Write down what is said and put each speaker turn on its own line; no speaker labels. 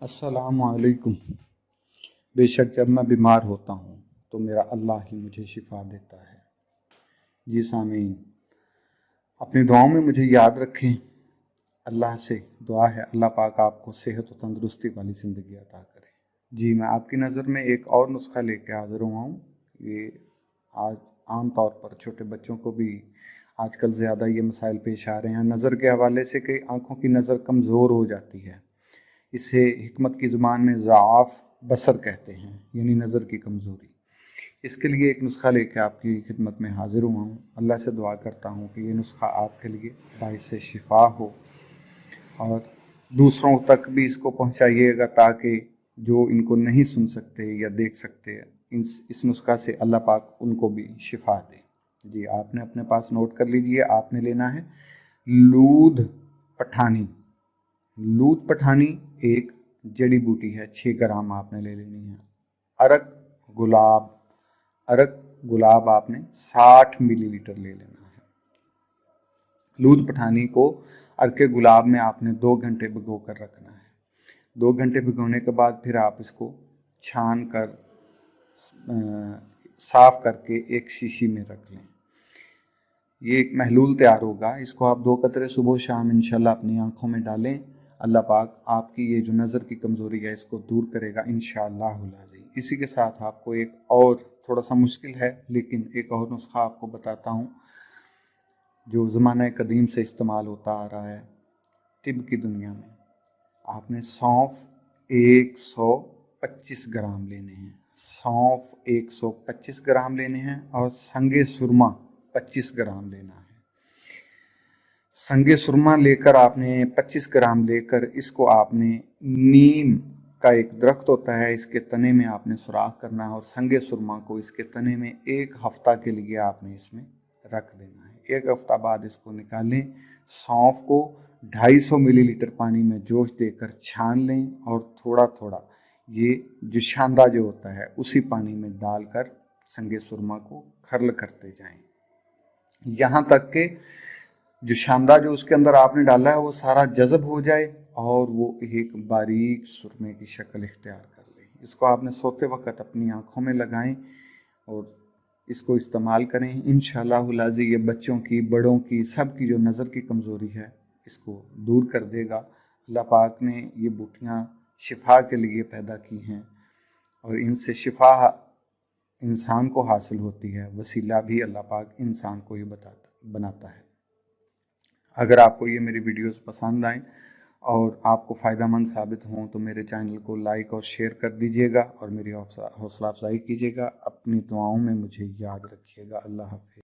अस्सलाम वालेकुम। बेशक जब मैं बीमार होता हूँ तो मेरा अल्लाह ही मुझे शिफा देता है। जी सामीन, अपनी दुआओं में मुझे याद रखें। अल्लाह से दुआ है अल्लाह पाक आपको सेहत और तंदुरुस्ती वाली ज़िंदगी अता करे। जी, मैं आपकी नज़र में एक और नुस्खा लेके हाज़िर हुआ हूँ। ये आज आम तौर पर छोटे बच्चों को भी आजकल ज़्यादा ये मसाइल पेश आ रहे हैं नज़र के हवाले से कि आँखों की नज़र कमज़ोर हो जाती है। इसे हिकमत की ज़ुबान में ज़आफ़ बसर कहते हैं, यानी नज़र की कमज़ोरी। इसके लिए एक नुस्खा लेके आपकी खिदमत में हाज़िर हुआ हूँ। अल्लाह से दुआ करता हूँ कि ये नुस्खा आपके लिए बाइस शिफा हो और दूसरों तक भी इसको पहुँचाइएगा ताकि जो इनको नहीं सुन सकते या देख सकते, इस नुस्खा से अल्लाह पाक उनको भी शिफा दे। जी, आपने अपने पास नोट कर लीजिए। आपने लेना है लूध पठानी। लूध पठानी एक जड़ी बूटी है, 6 ग्राम आपने ले लेनी है। अरक गुलाब, अरक गुलाब आपने 60 मिलीलीटर ले लेना है। लूध पठानी को अरके गुलाब में आपने 2 घंटे भिगो कर रखना है। 2 घंटे भिगोने के बाद फिर आप इसको छान कर साफ करके एक शीशी में रख लें। ये एक महलूल तैयार होगा। इसको आप 2 कतरे सुबह शाम इंशाल्लाह अपनी आंखों में डालें। अल्लाह पाक आपकी ये जो नज़र की कमज़ोरी है इसको दूर करेगा इंशाअल्लाह। इसी के साथ आपको एक और थोड़ा सा मुश्किल है लेकिन एक और नुस्खा आपको बताता हूँ जो ज़माना कदीम से इस्तेमाल होता आ रहा है तिब की दुनिया में। आपने सौंफ 125 ग्राम लेने हैं। सौंफ 125 ग्राम लेने हैं और संगे सुरमा 25 ग्राम लेना है। संगे सुरमा लेकर आपने 25 ग्राम लेकर इसको आपने नीम का एक दरख्त होता है, इसके तने में आपने सुराख करना है और संगे सुरमा को इसके तने में 1 हफ्ता के लिए आपने इसमें रख देना है। 1 हफ्ता बाद इसको निकालें। सौंफ को 250 मिलीलीटर पानी में जोश देकर छान लें और थोड़ा थोड़ा ये जुशांदा जो होता है उसी पानी में डालकर संगे सुरमा को खर्ल करते जाएं, यहाँ तक कि जुशांदा जो उसके अंदर आपने डाला है वो सारा जज़ब हो जाए और वो एक बारीक सुरमे की शक्ल इख्तियार कर ले। इसको आपने सोते वक्त अपनी आँखों में लगाएं और इसको इस्तेमाल करें। इंशाअल्लाह ये बच्चों की, बड़ों की, सब की जो नज़र की कमज़ोरी है इसको दूर कर देगा। अल्लाह पाक ने ये बूटियाँ शिफा के लिए पैदा की हैं और इनसे शिफा इंसान को हासिल होती है, वसीला भी अल्लाह पाक इंसान को ये बनाता है। अगर आपको ये मेरी वीडियोस पसंद आए और आपको फ़ायदेमंद साबित हों तो मेरे चैनल को लाइक और शेयर कर दीजिएगा और मेरी हौसला अफजाई कीजिएगा। अपनी दुआओं में मुझे याद रखिएगा। अल्लाह हाफ़िज़।